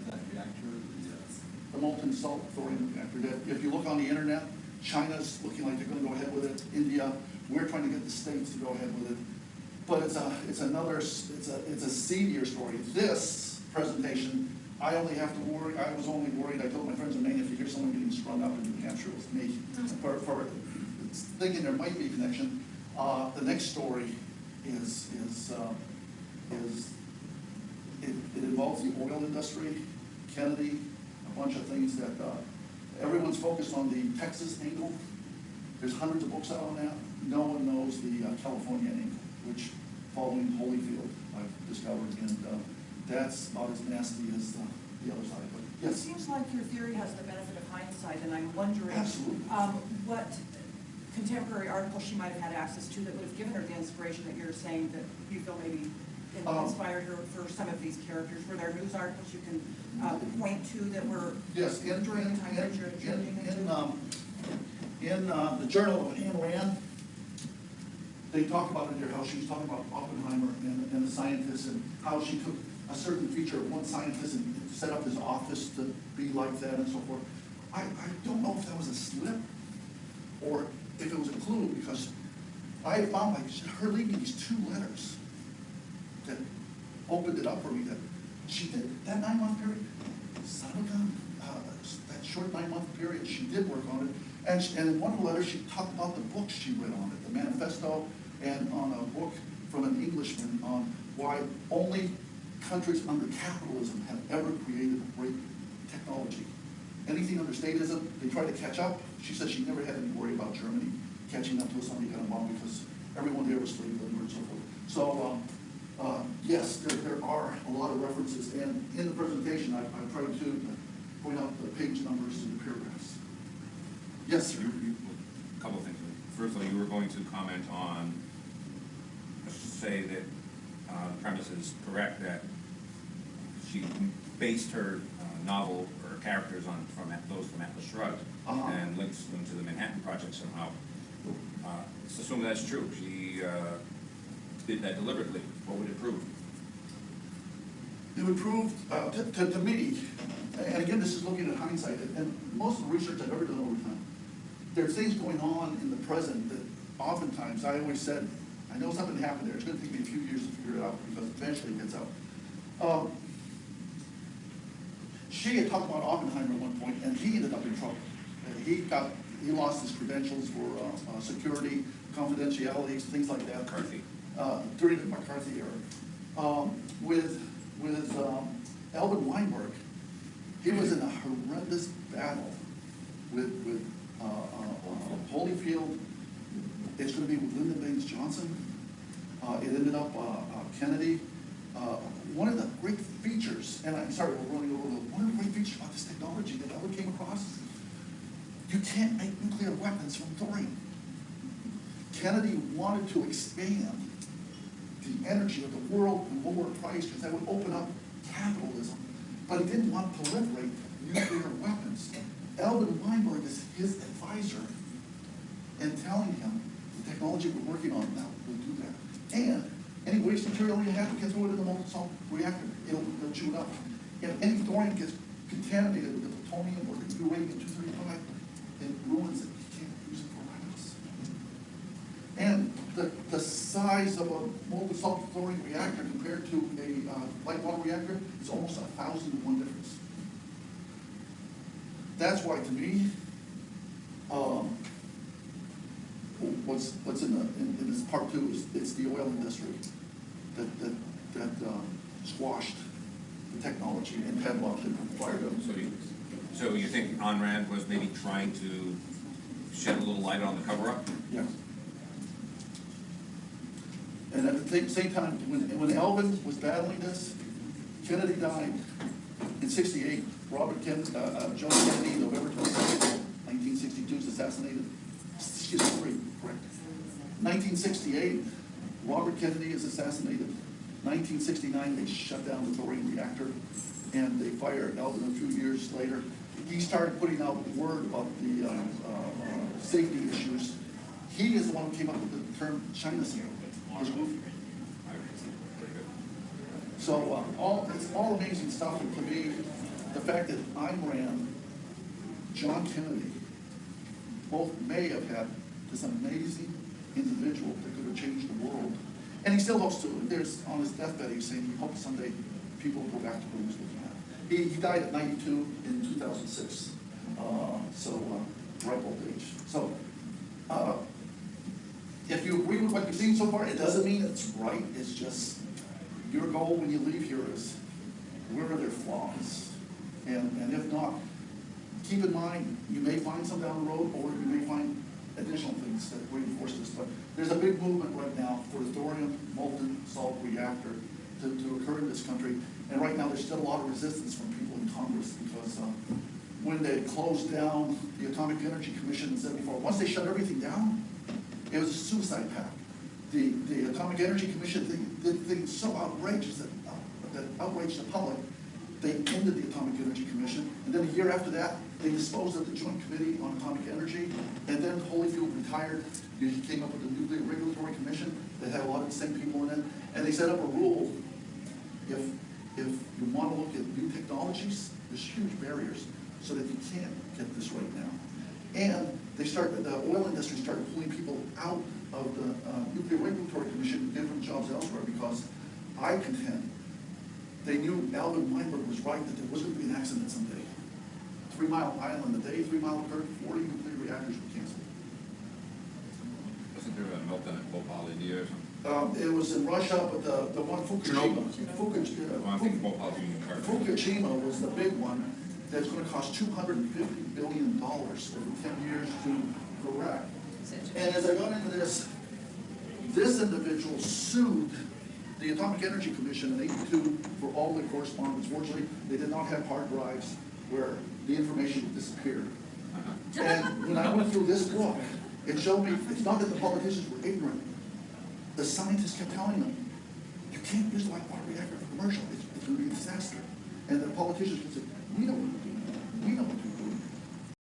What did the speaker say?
that reactor? The molten salt thorium reactor. If you look on the internet, China's looking like they're going to go ahead with it. India, we're trying to get the States to go ahead with it. But it's a seedier story. This presentation, I was only worried, I told my friends in Maine, if you hear someone getting strung up in New Hampshire, it was me. For thinking there might be a connection. The next story it involves the oil industry, Kennedy, a bunch of things that everyone's focused on the Texas angle. There's hundreds of books out on that. No one knows the California angle, which following Holyfield I've discovered, and that's about as nasty as the other side. But yes. It seems like your theory has the benefit of hindsight, and I'm wondering what contemporary articles she might have had access to that would have given her the inspiration that you're saying that you feel maybe inspired her for some of these characters. Were there news articles you can point to that were during the time that you're in the journal of Ayn Rand, they talk about it here, how she was talking about Oppenheimer and the scientists, and how she took a certain feature of one scientist and set up his office to be like that and so forth. I don't know if that was a slip or if it was a clue, because I found her leaving these 2 letters that opened it up for me that she did that 9-month period. Son of a gun, that short 9-month period, she did work on it. And in one of the letters, she talked about the books she read on it, the manifesto, and on a book from an Englishman on why only countries under capitalism have ever created great technology. Anything under statism, they try to catch up. She says she never had any worry about Germany catching up to us on the atom bomb because everyone there was slave labor and so forth. So yes, there are a lot of references, and in the presentation, I tried to point out the page numbers and the paragraphs. Yes, sir. A couple of things. First of all, you were going to comment on, let's just say that the premise is correct, that she based her novel or characters from those from Atlas Shrugged and links them to the Manhattan Project somehow. Let's assume that's true. She did that deliberately. What would it prove? It would prove, to me, and again, this is looking at hindsight, and most of the research I've ever done over time, there's things going on in the present that oftentimes I always said, I know something happened there. It's going to take me a few years to figure it out because eventually it gets out. She had talked about Oppenheimer at one point, and he ended up in trouble. He lost his credentials for security, confidentiality, things like that. McCarthy. During the McCarthy era. With Alvin Weinberg, he was in a horrendous battle with Holyfield. It's going to be with Lyndon Baines Johnson. It ended up Kennedy. One of the great features, and I'm sorry, we're running over, one of the great features about this technology that I came across, you can't make nuclear weapons from thorium. Kennedy wanted to expand the energy of the world and lower price because that would open up capitalism. But he didn't want to proliferate nuclear weapons. Alvin Weinberg is his advisor and telling him the technology we're working on now will do that. And any waste material you have, you can throw it in the molten salt reactor. It'll chew it up. If any thorium gets contaminated with the plutonium or the uranium-235, it ruins it. You can't use it for weapons. And the size of a molten salt thorium reactor compared to a light water reactor is almost 1,000 to 1 difference. That's why, to me, what's in this part 2 is it's the oil industry that squashed the technology and padlocked it and fired up. So you think Ayn Rand was maybe trying to shed a little light on the cover-up? Yeah. And at the same time, when Alvin was battling this, Kennedy died in '68. John Kennedy, November 22nd, 1962, is assassinated. Excuse me, correct. 1968, Robert Kennedy is assassinated. 1969, they shut down the thorium reactor, and they fired Alvin a few years later. He started putting out word about the safety issues. He is the one who came up with the term China syndrome. His movie. So it's all amazing stuff. And to me, the fact that Ayn Rand, John Kennedy, both may have had this amazing individual that could have changed the world. And he still hopes to. There's on his deathbed, he's saying he hopes someday people will go back to what he was looking at. He died at 92 in 2006. Ripe old age. So, if you agree with what you've seen so far, it doesn't mean it's right. It's just your goal when you leave here is where are their flaws, and if not, keep in mind you may find some down the road, or you may find additional things that reinforce this. But there's a big movement right now for the thorium molten salt reactor to occur in this country, and right now there's still a lot of resistance from people in Congress because when they closed down the Atomic Energy Commission in '74, once they shut everything down, it was a suicide pact. The Atomic Energy Commission did things so outrageous that outraged the public. They ended the Atomic Energy Commission, and then a year after that, they disposed of the Joint Committee on Atomic Energy, and then Holyfield retired. He came up with the Nuclear Regulatory Commission that had a lot of the same people in it, and they set up a rule: if you want to look at new technologies, there's huge barriers, so that you can't get this right now. And the oil industry started pulling people out of the Nuclear Regulatory Commission and giving them jobs elsewhere because I contend they knew Alvin Weinberg was right that there was going to be an accident someday. 3 Mile Island, the day 3 Mile occurred, 40 nuclear reactors were canceled. Wasn't there a meltdown at Bhopal, India or something? It was in Russia, but the one Fukushima. I think Bhopal's Union Carbide. Fukushima was the big one that's going to cost $250 billion over 10 years to correct. And as I got into this individual sued the Atomic Energy Commission in '82 for all the correspondence. Fortunately, they did not have hard drives where the information would disappear. And when I went through this book, it showed me it's not that the politicians were ignorant. The scientists kept telling them, you can't use the light water reactor for commercial. It's going to be a disaster. And the politicians would say, we don't want to